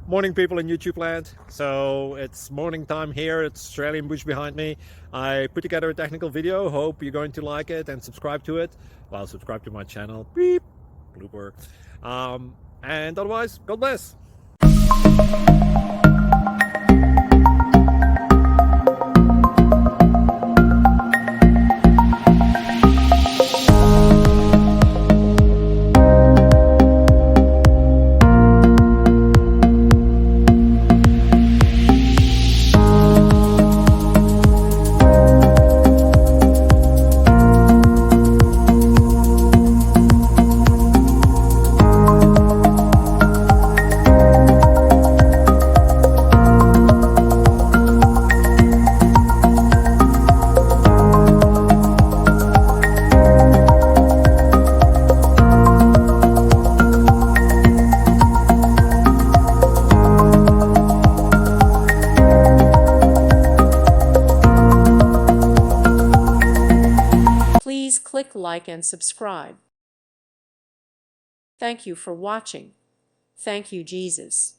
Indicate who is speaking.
Speaker 1: Morning, people in YouTube land. So it's morning time here. It's Australian bush behind me. I put together a technical video. Hope you're going to like it and subscribe to it. Well, subscribe to my channel. Beep. Blooper. And otherwise, God bless.
Speaker 2: Please click like and subscribe. Thank you for watching. Thank you, Jesus.